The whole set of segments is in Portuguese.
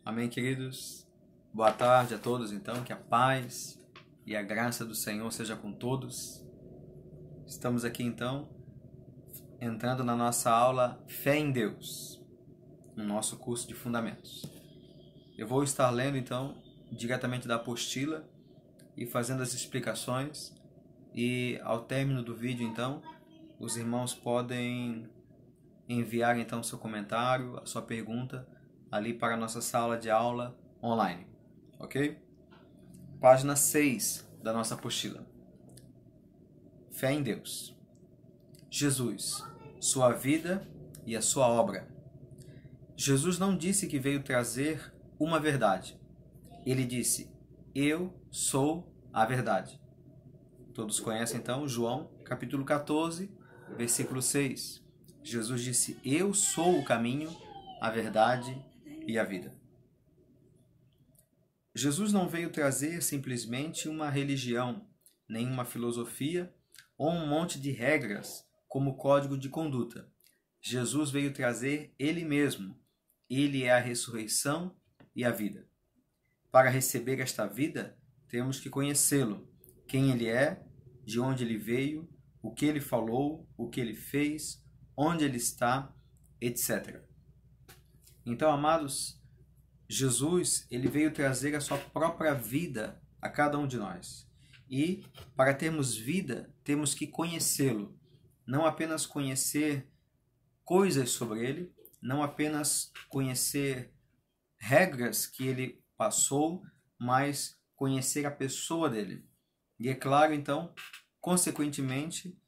Amém, queridos? Boa tarde a todos, então, que a paz e a graça do Senhor seja com todos. Estamos aqui, então, entrando na nossa aula Fé em Deus, no nosso curso de Fundamentos. Eu vou estar lendo, então, diretamente da apostila e fazendo as explicações, e ao término do vídeo, então, os irmãos podem enviar, então, seu comentário, a sua pergunta, ali para a nossa sala de aula online, ok? Página 6 da nossa apostila. Fé em Deus. Jesus, sua vida e a sua obra. Jesus não disse que veio trazer uma verdade. Ele disse, eu sou a verdade. Todos conhecem, então, João, capítulo 14, versículo 6. Jesus disse, eu sou o caminho, a verdade e a vida. Jesus não veio trazer simplesmente uma religião, nem uma filosofia ou um monte de regras como código de conduta. Jesus veio trazer Ele mesmo. Ele é a ressurreição e a vida. Para receber esta vida, temos que conhecê-lo, quem Ele é, de onde Ele veio, o que Ele falou, o que Ele fez, onde Ele está, etc. Então, amados, Jesus, ele veio trazer a sua própria vida a cada um de nós. E para termos vida, temos que conhecê-lo. Não apenas conhecer coisas sobre ele, não apenas conhecer regras que ele passou, mas conhecer a pessoa dele. E é claro, então, consequentemente,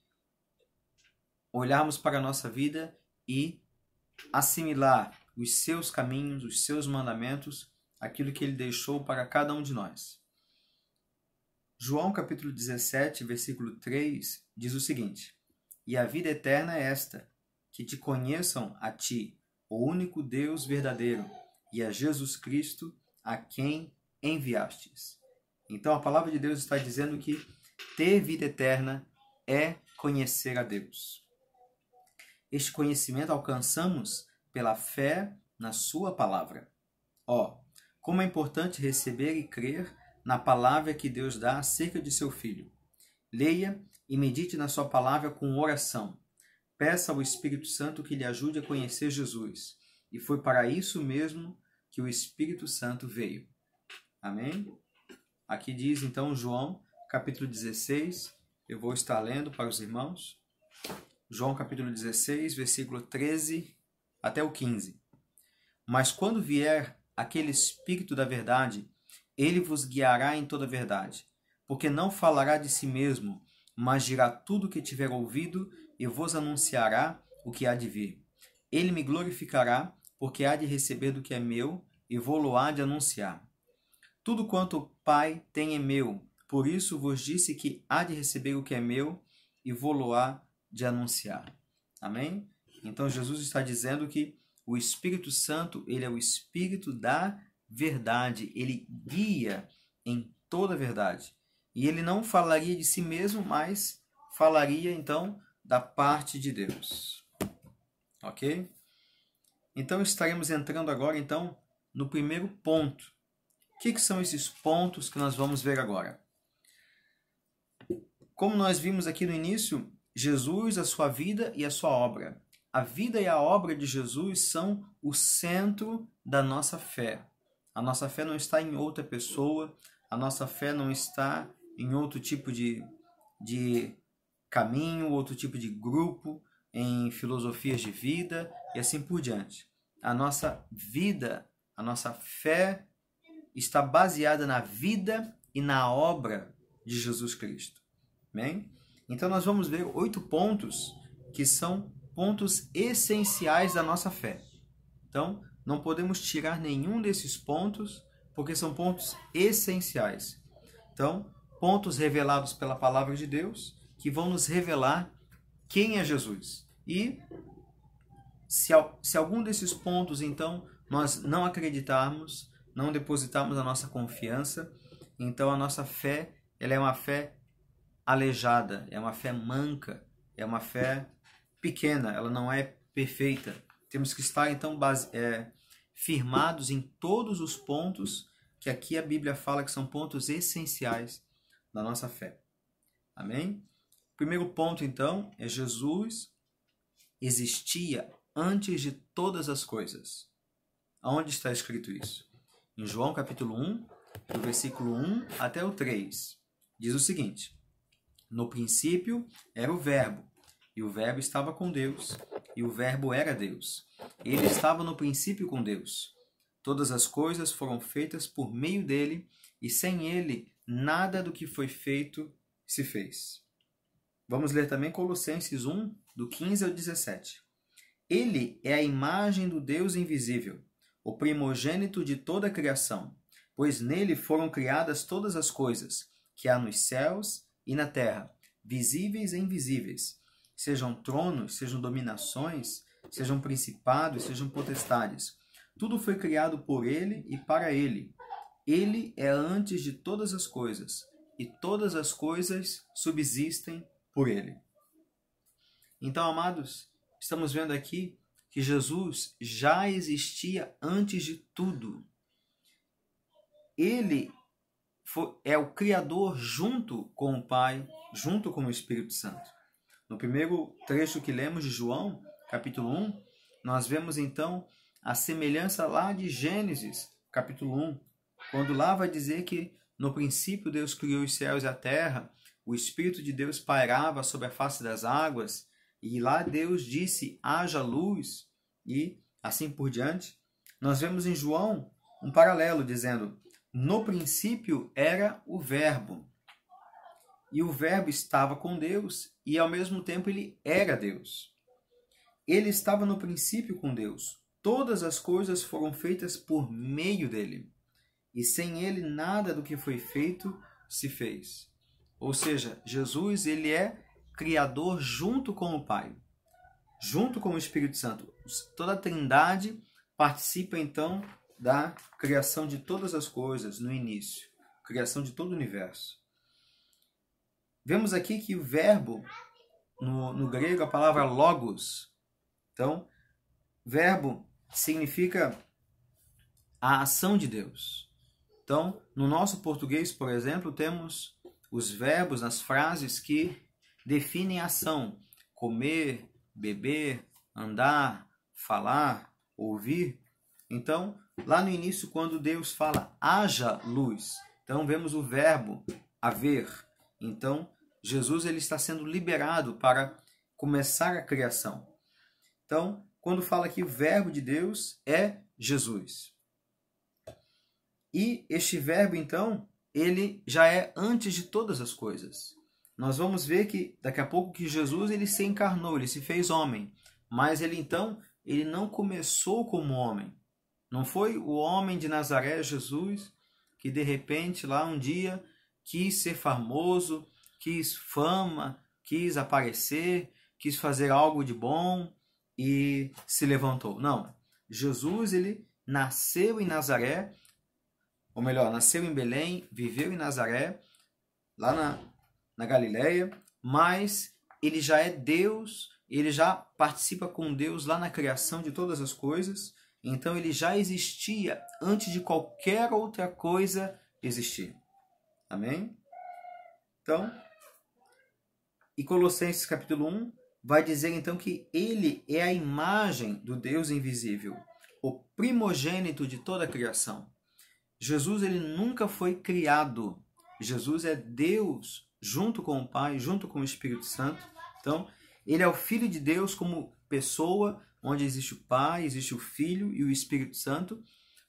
olharmos para a nossa vida e assimilar os seus caminhos, os seus mandamentos, aquilo que ele deixou para cada um de nós. João capítulo 17, versículo 3, diz o seguinte, e a vida eterna é esta, que te conheçam a ti, o único Deus verdadeiro, e a Jesus Cristo, a quem enviastes. Então a palavra de Deus está dizendo que ter vida eterna é conhecer a Deus. Este conhecimento alcançamos pela fé na sua palavra. Como é importante receber e crer na palavra que Deus dá acerca de seu Filho. Leia e medite na sua palavra com oração. Peça ao Espírito Santo que lhe ajude a conhecer Jesus. E foi para isso mesmo que o Espírito Santo veio. Amém? Aqui diz então João, capítulo 16. Eu vou estar lendo para os irmãos. João capítulo 16, versículo 13 até o 15. Mas quando vier aquele Espírito da verdade, ele vos guiará em toda a verdade, porque não falará de si mesmo, mas dirá tudo o que tiver ouvido e vos anunciará o que há de vir. Ele me glorificará, porque há de receber do que é meu e vou-lo-á de anunciar. Tudo quanto o Pai tem é meu, por isso vos disse que há de receber o que é meu e vou-lo-á de anunciar. Amém? Então Jesus está dizendo que o Espírito Santo, ele é o Espírito da verdade, ele guia em toda a verdade. E ele não falaria de si mesmo, mas falaria então da parte de Deus. Ok? Então estaremos entrando agora então no primeiro ponto. O que são esses pontos que nós vamos ver agora? Como nós vimos aqui no início, Jesus, a sua vida e a sua obra. A vida e a obra de Jesus são o centro da nossa fé. A nossa fé não está em outra pessoa, a nossa fé não está em outro tipo de caminho, outro tipo de grupo, em filosofias de vida e assim por diante. A nossa vida, a nossa fé está baseada na vida e na obra de Jesus Cristo. Amém? Então nós vamos ver 8 pontos que são pontos essenciais da nossa fé. Então, não podemos tirar nenhum desses pontos, porque são pontos essenciais. Então, pontos revelados pela palavra de Deus, que vão nos revelar quem é Jesus. E se algum desses pontos, então, nós não acreditarmos, não depositarmos a nossa confiança, então a nossa fé, ela é uma fé aleijada, é uma fé manca, é uma fé pequena, ela não é perfeita. Temos que estar, então, firmados em todos os pontos que aqui a Bíblia fala que são pontos essenciais da nossa fé. Amém? O primeiro ponto, então, é Jesus existia antes de todas as coisas. Aonde está escrito isso? Em João capítulo 1, do versículo 1 até o 3. Diz o seguinte: no princípio era o Verbo, e o Verbo estava com Deus, e o Verbo era Deus. Ele estava no princípio com Deus. Todas as coisas foram feitas por meio dele, e sem ele nada do que foi feito se fez. Vamos ler também Colossenses 1, do 15 ao 17. Ele é a imagem do Deus invisível, o primogênito de toda a criação, pois nele foram criadas todas as coisas, que há nos céus e na terra, visíveis e invisíveis, sejam tronos, sejam dominações, sejam principados, sejam potestades. Tudo foi criado por ele e para ele. Ele é antes de todas as coisas, e todas as coisas subsistem por ele. Então, amados, estamos vendo aqui que Jesus já existia antes de tudo. Ele é o Criador junto com o Pai, junto com o Espírito Santo. No primeiro trecho que lemos de João, capítulo 1, nós vemos então a semelhança lá de Gênesis, capítulo 1, quando lá vai dizer que no princípio Deus criou os céus e a terra, o Espírito de Deus pairava sobre a face das águas, e lá Deus disse, haja luz, e assim por diante. Nós vemos em João um paralelo dizendo, no princípio era o Verbo, e o Verbo estava com Deus, e ao mesmo tempo ele era Deus. Ele estava no princípio com Deus. Todas as coisas foram feitas por meio dele, e sem ele nada do que foi feito se fez. Ou seja, Jesus ele é Criador junto com o Pai, junto com o Espírito Santo. Toda a Trindade participa então da criação de todas as coisas no início, criação de todo o universo. Vemos aqui que o verbo, no grego, a palavra logos. Então, verbo significa a ação de Deus. Então, no nosso português, por exemplo, temos os verbos nas frases que definem a ação. Comer, beber, andar, falar, ouvir. Então, lá no início, quando Deus fala, haja luz, então vemos o verbo haver. Então, Jesus ele está sendo liberado para começar a criação. Então, quando fala que o verbo de Deus é Jesus. E este verbo, então, ele já é antes de todas as coisas. Nós vamos ver que daqui a pouco que Jesus ele se encarnou, ele se fez homem. Mas ele então, ele não começou como homem. Não foi o homem de Nazaré, Jesus, que de repente lá um dia quis ser famoso, quis fama, quis aparecer, quis fazer algo de bom e se levantou. Não, Jesus ele nasceu em Nazaré, ou melhor, nasceu em Belém, viveu em Nazaré, lá na Galileia, mas ele já é Deus, ele já participa com Deus lá na criação de todas as coisas, então ele já existia antes de qualquer outra coisa existir. Amém? Então, e Colossenses capítulo 1 vai dizer então que ele é a imagem do Deus invisível, o primogênito de toda a criação. Jesus ele nunca foi criado. Jesus é Deus junto com o Pai, junto com o Espírito Santo. Então, ele é o Filho de Deus como pessoa, onde existe o Pai, existe o Filho e o Espírito Santo.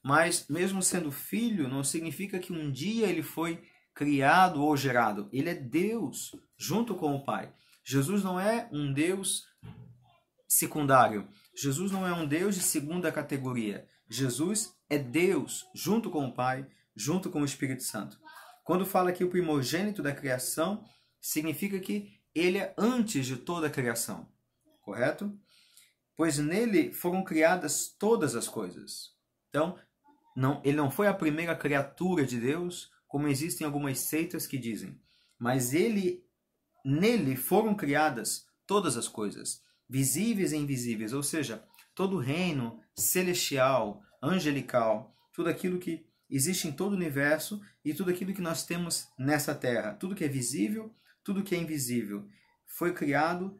Mas, mesmo sendo filho, não significa que um dia ele foi criado ou gerado. Ele é Deus junto com o Pai. Jesus não é um Deus secundário. Jesus não é um Deus de segunda categoria. Jesus é Deus junto com o Pai, junto com o Espírito Santo. Quando fala aqui o primogênito da criação, significa que ele é antes de toda a criação. Correto? Pois nele foram criadas todas as coisas. Então, ele não foi a primeira criatura de Deus, como existem algumas seitas que dizem. Mas nele foram criadas todas as coisas, visíveis e invisíveis, ou seja, todo o reino celestial, angelical, tudo aquilo que existe em todo o universo e tudo aquilo que nós temos nessa terra, tudo que é visível, tudo que é invisível, foi criado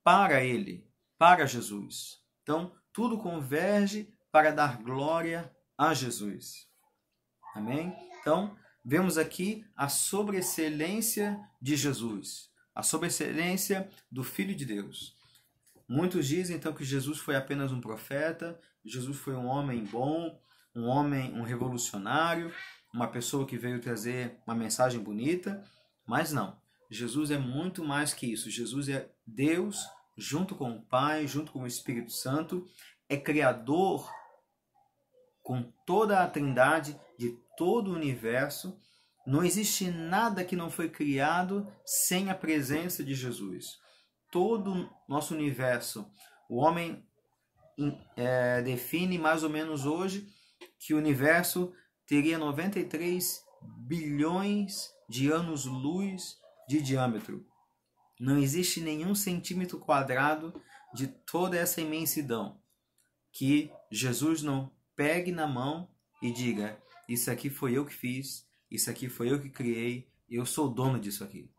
para Ele, para Jesus. Então, tudo converge para dar glória a Jesus. Amém? Então, vemos aqui a sobreexcelência de Jesus, a sobreexcelência do Filho de Deus. Muitos dizem, então, que Jesus foi apenas um profeta, Jesus foi um homem bom, um revolucionário, uma pessoa que veio trazer uma mensagem bonita, mas não. Jesus é muito mais que isso. Jesus é Deus, junto com o Pai, junto com o Espírito Santo, é Criador com toda a Trindade de todo o universo. Não existe nada que não foi criado sem a presença de Jesus. Todo o nosso universo, o homem define mais ou menos hoje que o universo teria 93 bilhões de anos-luz de diâmetro. Não existe nenhum centímetro quadrado de toda essa imensidão que Jesus não pegue na mão e diga: isso aqui foi eu que fiz, isso aqui foi eu que criei, eu sou dono disso aqui.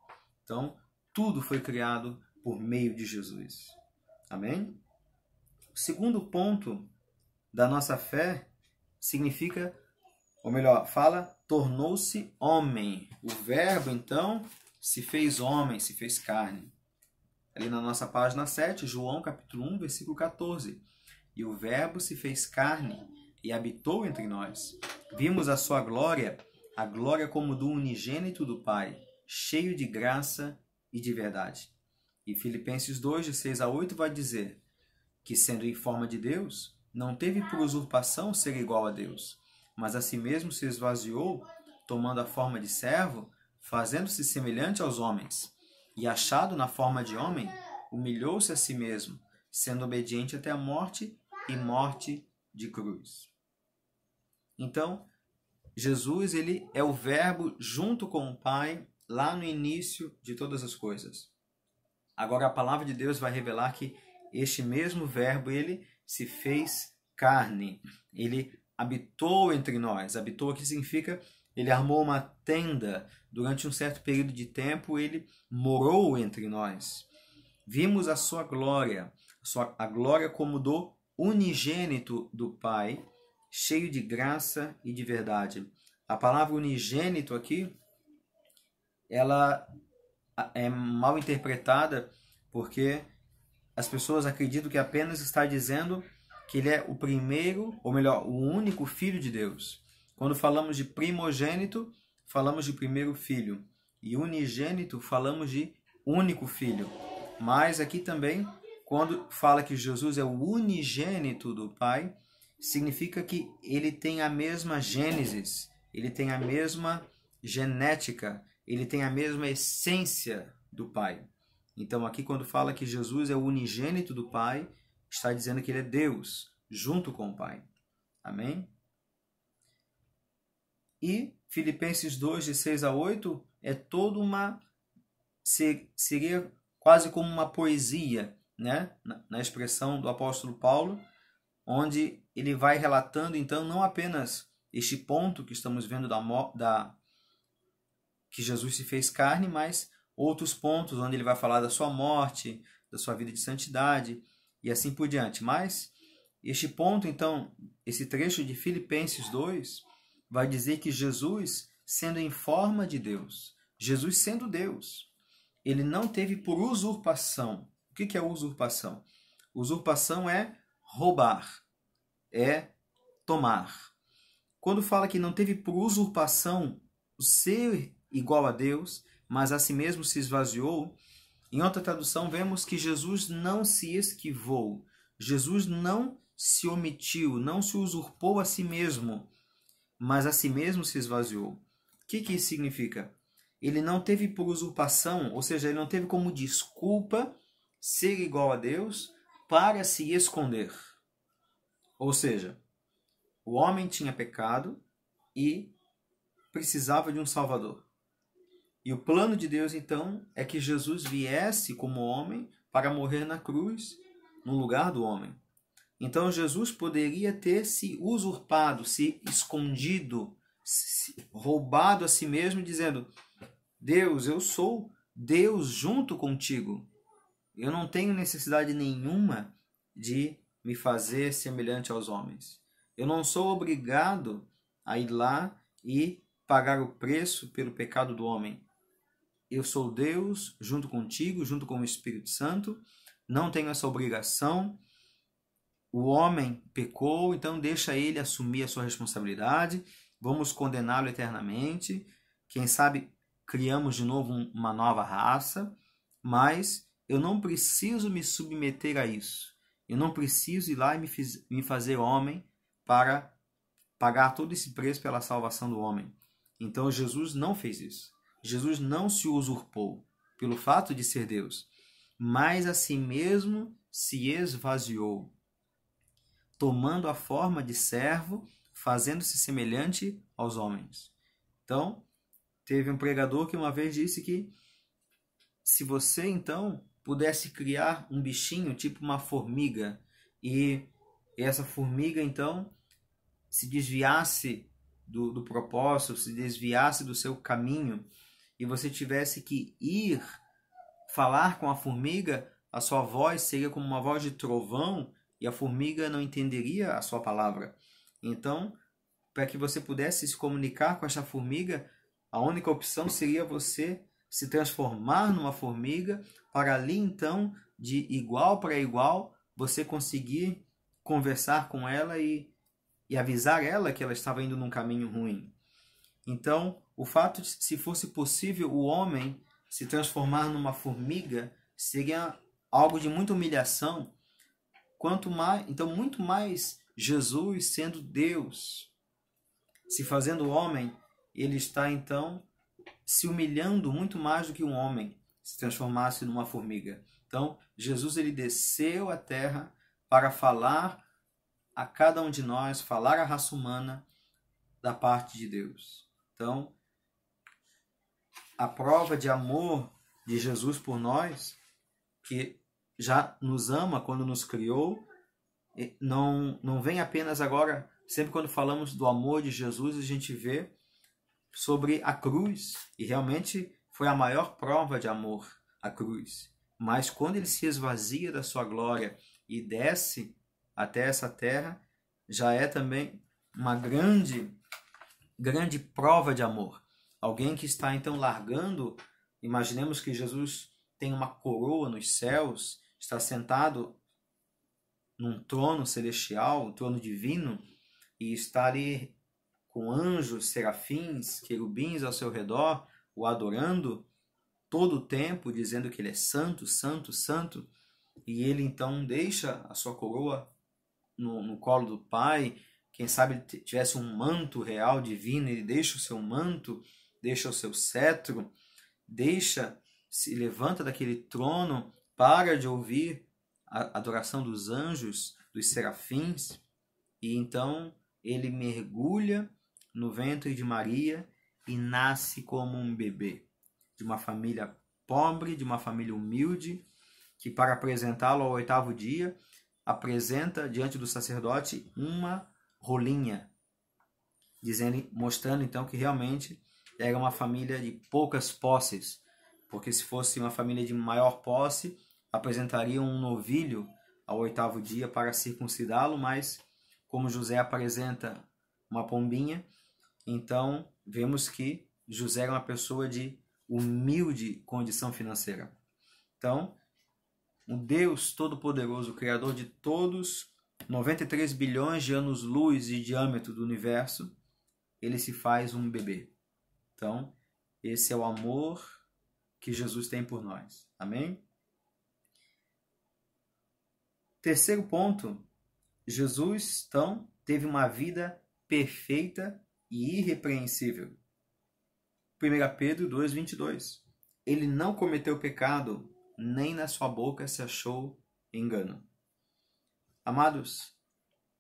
Então, tudo foi criado por meio de Jesus. Amém? O segundo ponto da nossa fé significa, ou melhor, fala, tornou-se homem. O verbo, então, se fez homem, se fez carne. Ali na nossa página 7, João capítulo 1, versículo 14. E o verbo se fez carne e habitou entre nós. Vimos a sua glória, a glória como do unigênito do Pai, cheio de graça e de verdade. E Filipenses 2, de 6 a 8, vai dizer que, sendo em forma de Deus, não teve por usurpação ser igual a Deus, mas a si mesmo se esvaziou, tomando a forma de servo, fazendo-se semelhante aos homens. E achado na forma de homem, humilhou-se a si mesmo, sendo obediente até a morte e morte de cruz. Então, Jesus, ele é o verbo junto com o Pai lá no início de todas as coisas. Agora a palavra de Deus vai revelar que este mesmo verbo, ele se fez carne. Ele habitou entre nós. Habitou aqui significa ele armou uma tenda. Durante um certo período de tempo, ele morou entre nós. Vimos a sua glória, a glória como do unigênito do Pai, cheio de graça e de verdade. A palavra unigênito aqui, ela é mal interpretada porque as pessoas acreditam que apenas está dizendo que ele é o primeiro, ou melhor, o único filho de Deus. Quando falamos de primogênito, falamos de primeiro filho. E unigênito, falamos de único filho. Mas aqui também, quando fala que Jesus é o unigênito do Pai, significa que ele tem a mesma gênesis, ele tem a mesma genética, ele tem a mesma essência do Pai. Então aqui quando fala que Jesus é o unigênito do Pai, está dizendo que ele é Deus, junto com o Pai. Amém? E Filipenses 2, de 6 a 8, é toda uma... seria quase como uma poesia, né? Na expressão do apóstolo Paulo, onde ele vai relatando, então, não apenas este ponto que estamos vendo que Jesus se fez carne, mas outros pontos onde ele vai falar da sua morte, da sua vida de santidade e assim por diante. Mas este ponto, então, esse trecho de Filipenses 2, vai dizer que Jesus, sendo em forma de Deus, Jesus sendo Deus, ele não teve por usurpação. O que é usurpação? Usurpação é roubar, é tomar. Quando fala que não teve por usurpação o ser igual a Deus, mas a si mesmo se esvaziou, em outra tradução vemos que Jesus não se esquivou, Jesus não se omitiu, não se usurpou a si mesmo, mas a si mesmo se esvaziou. O que isso significa? Ele não teve por usurpação, ou seja, ele não teve como desculpa ser igual a Deus para se esconder. Ou seja, o homem tinha pecado e precisava de um Salvador. E o plano de Deus, então, é que Jesus viesse como homem para morrer na cruz, no lugar do homem. Então Jesus poderia ter se usurpado, se escondido, se roubado a si mesmo, dizendo: Deus, eu sou Deus junto contigo. Eu não tenho necessidade nenhuma de me fazer semelhante aos homens. Eu não sou obrigado a ir lá e pagar o preço pelo pecado do homem. Eu sou Deus junto contigo, junto com o Espírito Santo. Não tenho essa obrigação. O homem pecou, então deixa ele assumir a sua responsabilidade. Vamos condená-lo eternamente. Quem sabe criamos de novo uma nova raça, mas eu não preciso me submeter a isso. Eu não preciso ir lá e me fazer homem para pagar todo esse preço pela salvação do homem. Então Jesus não fez isso. Jesus não se usurpou pelo fato de ser Deus, mas a si mesmo se esvaziou, tomando a forma de servo, fazendo-se semelhante aos homens. Então, teve um pregador que uma vez disse que se você, então, pudesse criar um bichinho, tipo uma formiga, e essa formiga, então, se desviasse do propósito, se desviasse do seu caminho, e você tivesse que ir falar com a formiga, a sua voz seria como uma voz de trovão, e a formiga não entenderia a sua palavra. Então, para que você pudesse se comunicar com essa formiga, a única opção seria você se transformar numa formiga, para ali então, de igual para igual, você conseguir conversar com ela e avisar ela que ela estava indo num caminho ruim. Então, o fato de, se fosse possível, o homem se transformar numa formiga, seria algo de muita humilhação. Quanto mais, então, muito mais Jesus sendo Deus, se fazendo homem, ele está então se humilhando muito mais do que um homem se transformasse numa formiga. Então, Jesus ele desceu à terra para falar a cada um de nós, falar à raça humana da parte de Deus. Então, a prova de amor de Jesus por nós, que já nos ama quando nos criou, não vem apenas agora, sempre quando falamos do amor de Jesus, a gente vê sobre a cruz, e realmente foi a maior prova de amor, a cruz. Mas quando ele se esvazia da sua glória e desce até essa terra, já é também uma grande prova de amor. Alguém que está então largando, imaginemos que Jesus tem uma coroa nos céus, está sentado num trono celestial, um trono divino, e está ali com anjos, serafins, querubins ao seu redor, o adorando todo o tempo, dizendo que ele é santo, santo, santo, e ele então deixa a sua coroa no colo do Pai. Quem sabe ele tivesse um manto real divino, ele deixa o seu manto, deixa o seu cetro, se levanta daquele trono, para de ouvir a adoração dos anjos, dos serafins, e então ele mergulha no ventre de Maria e nasce como um bebê, de uma família pobre, de uma família humilde, que para apresentá-lo ao 8º dia, apresenta diante do sacerdote uma rolinha, mostrando então que realmente era uma família de poucas posses, porque se fosse uma família de maior posse, apresentariam um novilho ao 8º dia para circuncidá-lo, mas como José apresenta uma pombinha, então vemos que José era uma pessoa de humilde condição financeira. Então, o Deus Todo-Poderoso, o Criador de todos, 93 bilhões de anos-luz de diâmetro do universo, ele se faz um bebê. Então, esse é o amor que Jesus tem por nós. Amém? Terceiro ponto, Jesus, então, teve uma vida perfeita e irrepreensível. 1 Pedro 2,22. Ele não cometeu pecado, nem na sua boca se achou engano. Amados,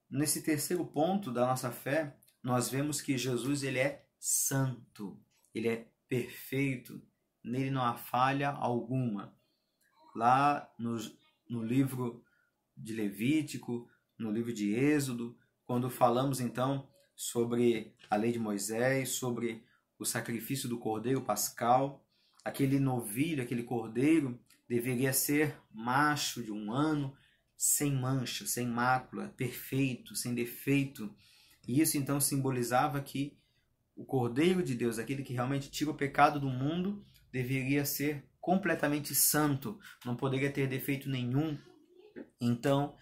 nesse terceiro ponto da nossa fé, nós vemos que Jesus ele é santo, ele é perfeito, nele não há falha alguma. Lá no livro de Levítico, no livro de Êxodo, quando falamos então sobre a lei de Moisés, sobre o sacrifício do cordeiro pascal. Aquele novilho, aquele cordeiro, deveria ser macho de 1 ano, sem mancha, sem mácula, perfeito, sem defeito. E isso então simbolizava que o Cordeiro de Deus, aquele que realmente tira o pecado do mundo, deveria ser completamente santo, não poderia ter defeito nenhum. Então,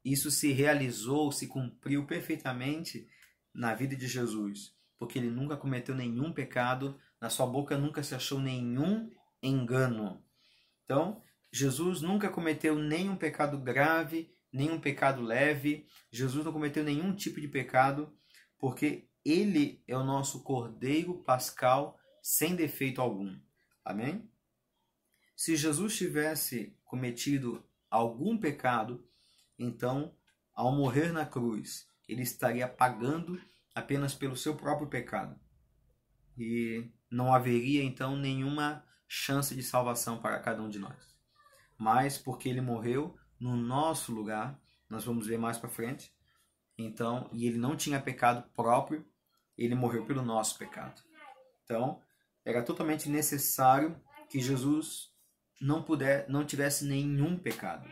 isso se realizou, se cumpriu perfeitamente na vida de Jesus, porque ele nunca cometeu nenhum pecado, na sua boca nunca se achou nenhum engano. Então, Jesus nunca cometeu nenhum pecado grave, nenhum pecado leve. Jesus não cometeu nenhum tipo de pecado, porque ele é o nosso Cordeiro pascal sem defeito algum. Amém? Se Jesus tivesse cometido algum pecado, então, ao morrer na cruz, ele estaria pagando apenas pelo seu próprio pecado. E não haveria, então, nenhuma chance de salvação para cada um de nós. Mas, porque ele morreu no nosso lugar, nós vamos ver mais para frente, então, e ele não tinha pecado próprio, ele morreu pelo nosso pecado. Então, era totalmente necessário que Jesus não tivesse nenhum pecado.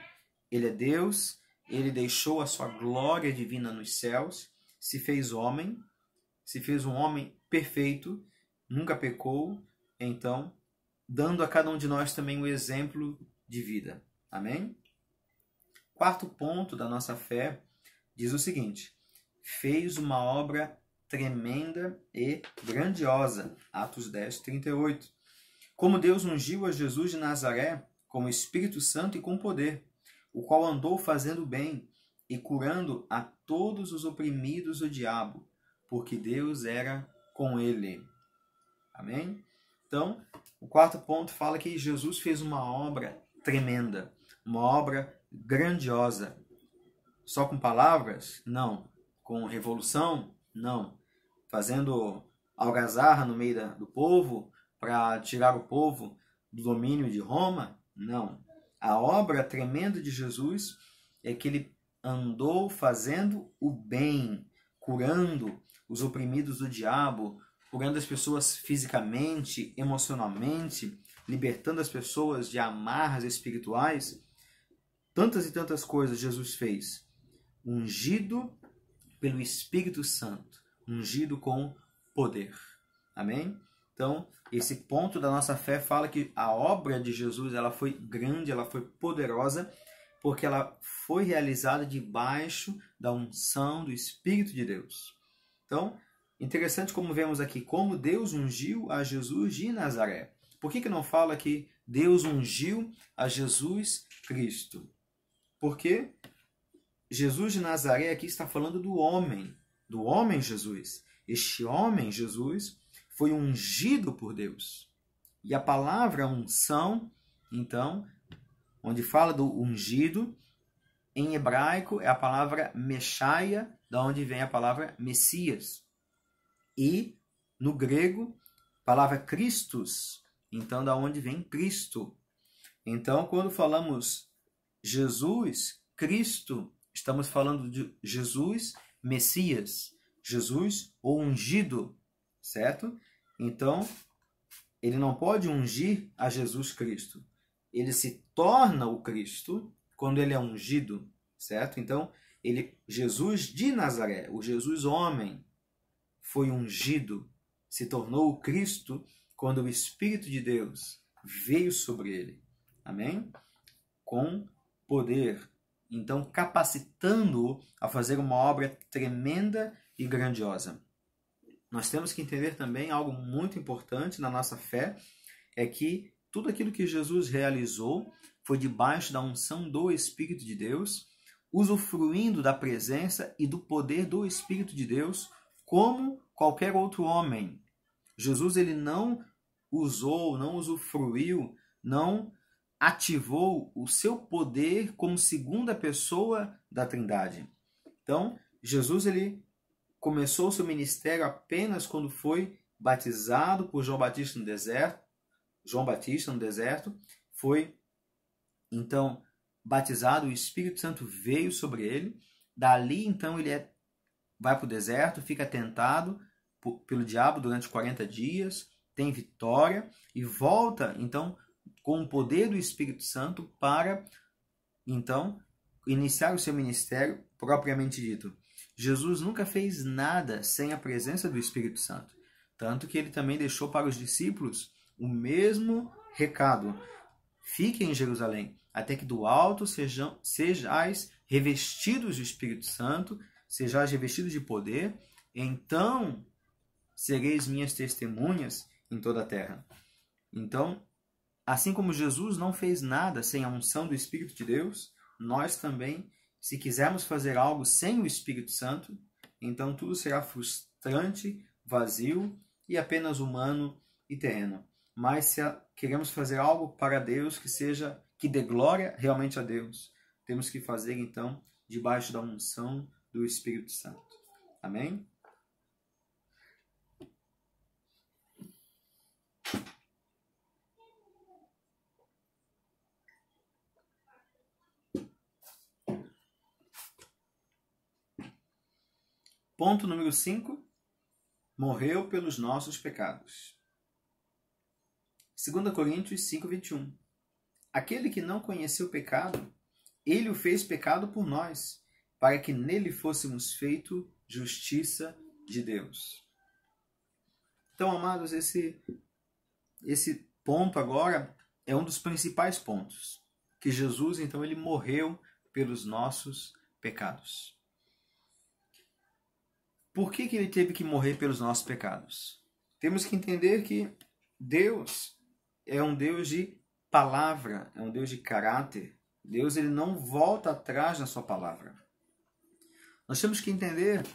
Ele é Deus, ele deixou a sua glória divina nos céus, se fez homem, se fez um homem perfeito, nunca pecou, então, dando a cada um de nós também o exemplo de vida. Amém? Quarto ponto da nossa fé diz o seguinte: fez uma obra tremenda e grandiosa. Atos 10, 38. Como Deus ungiu a Jesus de Nazaré com o Espírito Santo e com poder, o qual andou fazendo bem e curando a todos os oprimidos do diabo, porque Deus era com ele. Amém? Então, o quarto ponto fala que Jesus fez uma obra tremenda, uma obra grandiosa. Só com palavras? Não. Com revolução? Não. Fazendo algazarra no meio do povo para tirar o povo do domínio de Roma? Não. A obra tremenda de Jesus é que ele andou fazendo o bem, curando os oprimidos do diabo, curando as pessoas fisicamente, emocionalmente, libertando as pessoas de amarras espirituais. Tantas e tantas coisas Jesus fez. Ungido pelo Espírito Santo, ungido com poder. Amém? Então, esse ponto da nossa fé fala que a obra de Jesus ela foi grande, ela foi poderosa, porque ela foi realizada debaixo da unção do Espírito de Deus. Então, interessante como vemos aqui, como Deus ungiu a Jesus de Nazaré. Por que não fala que Deus ungiu a Jesus Cristo? Porque Jesus de Nazaré aqui está falando do homem Jesus. Este homem Jesus foi ungido por Deus. E a palavra unção, então, onde fala do ungido, em hebraico é a palavra Meshaia, da onde vem a palavra Messias. E no grego, a palavra Christus, então da onde vem Cristo. Então, quando falamos Jesus, Cristo, estamos falando de Jesus, Messias, Jesus, o ungido, certo? Então, ele não pode ungir a Jesus Cristo. Ele se torna o Cristo quando ele é ungido, certo? Então, Jesus de Nazaré, o Jesus homem, foi ungido, se tornou o Cristo quando o Espírito de Deus veio sobre ele. Amém? Com poder. Então, capacitando-o a fazer uma obra tremenda e grandiosa. Nós temos que entender também algo muito importante na nossa fé, é que tudo aquilo que Jesus realizou foi debaixo da unção do Espírito de Deus, usufruindo da presença e do poder do Espírito de Deus, como qualquer outro homem. Jesus ele não usou, não usufruiu, não ativou o seu poder como segunda pessoa da Trindade. Então, Jesus ele começou o seu ministério apenas quando foi batizado por João Batista no deserto. João Batista no deserto foi então batizado, o Espírito Santo veio sobre ele dali então ele vai para o deserto, fica tentado pelo diabo durante 40 dias, tem vitória e volta então com o poder do Espírito Santo para então iniciar o seu ministério propriamente dito. Jesus nunca fez nada sem a presença do Espírito Santo, tanto que ele também deixou para os discípulos o mesmo recado: fiquem em Jerusalém, até que do alto sejais revestidos do Espírito Santo, sejais revestidos de poder, então sereis minhas testemunhas em toda a terra. Então, assim como Jesus não fez nada sem a unção do Espírito de Deus, nós também, se quisermos fazer algo sem o Espírito Santo, então tudo será frustrante, vazio e apenas humano e terreno. Mas se queremos fazer algo para Deus que dê glória realmente a Deus, temos que fazer então debaixo da unção do Espírito Santo. Amém? Ponto número 5. Morreu pelos nossos pecados. 2 Coríntios 5:21. Aquele que não conheceu o pecado, ele o fez pecado por nós, para que nele fôssemos feito justiça de Deus. Então, amados, esse ponto agora é um dos principais pontos, que Jesus, então, ele morreu pelos nossos pecados. Por que ele teve que morrer pelos nossos pecados? Temos que entender que Deus é um Deus de palavra, é um Deus de caráter. Deus ele não volta atrás na sua palavra. Nós temos que entender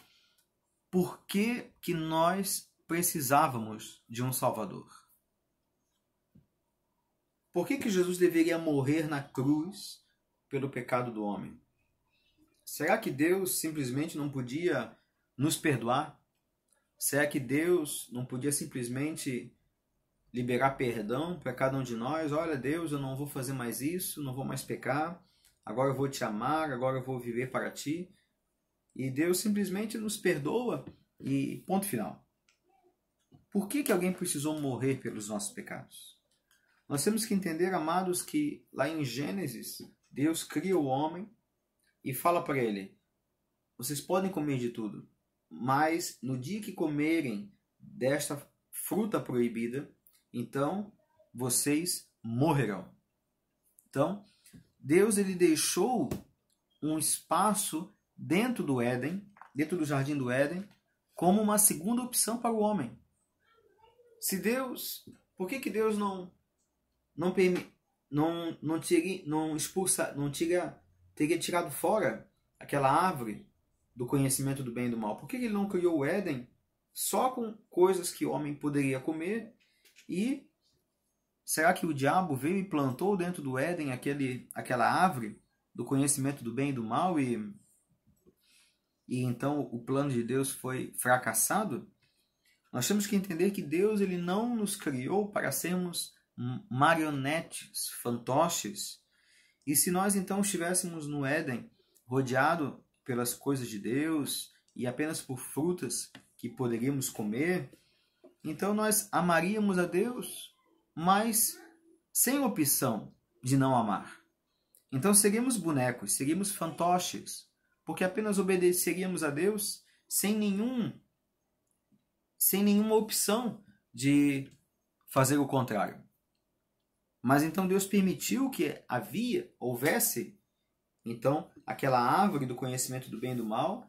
por que nós precisávamos de um Salvador. Por que Jesus deveria morrer na cruz pelo pecado do homem? Será que Deus simplesmente não podia nos perdoar? Será que Deus não podia simplesmente liberar perdão para cada um de nós? Olha, Deus, eu não vou fazer mais isso, não vou mais pecar, agora eu vou te amar, agora eu vou viver para ti. E Deus simplesmente nos perdoa e ponto final. Por que alguém precisou morrer pelos nossos pecados? Nós temos que entender, amados, que lá em Gênesis, Deus cria o homem e fala para ele: vocês podem comer de tudo, mas no dia que comerem desta fruta proibida, então vocês morrerão. Então, Deus ele deixou um espaço dentro do Éden, dentro do jardim do Éden, como uma segunda opção para o homem. Se Deus, por que Deus teria tirado fora aquela árvore do conhecimento do bem e do mal? Por que ele não criou o Éden só com coisas que o homem poderia comer? E será que o diabo veio e plantou dentro do Éden aquela árvore do conhecimento do bem e do mal e então o plano de Deus foi fracassado? Nós temos que entender que Deus ele não nos criou para sermos marionetes, fantoches. E se nós então estivéssemos no Éden, rodeado pelas coisas de Deus e apenas por frutas que poderíamos comer, então nós amaríamos a Deus, mas sem opção de não amar. Então seríamos bonecos, seríamos fantoches, porque apenas obedeceríamos a Deus sem nenhuma opção de fazer o contrário. Mas então Deus permitiu que houvesse então aquela árvore do conhecimento do bem e do mal,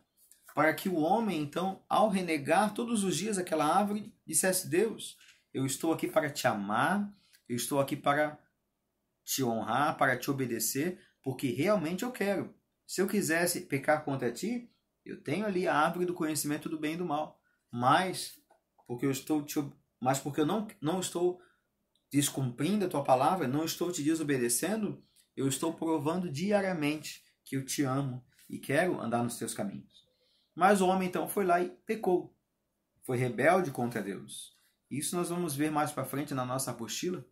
para que o homem, então, ao renegar todos os dias aquela árvore, dissesse: Deus, eu estou aqui para te amar, eu estou aqui para te honrar, para te obedecer, porque realmente eu quero. Se eu quisesse pecar contra ti, eu tenho ali a árvore do conhecimento do bem e do mal. Mas porque eu não estou descumprindo a tua palavra, não estou te desobedecendo, eu estou provando diariamente que eu te amo e quero andar nos teus caminhos. Mas o homem então foi lá e pecou. Foi rebelde contra Deus. Isso nós vamos ver mais para frente na nossa apostila.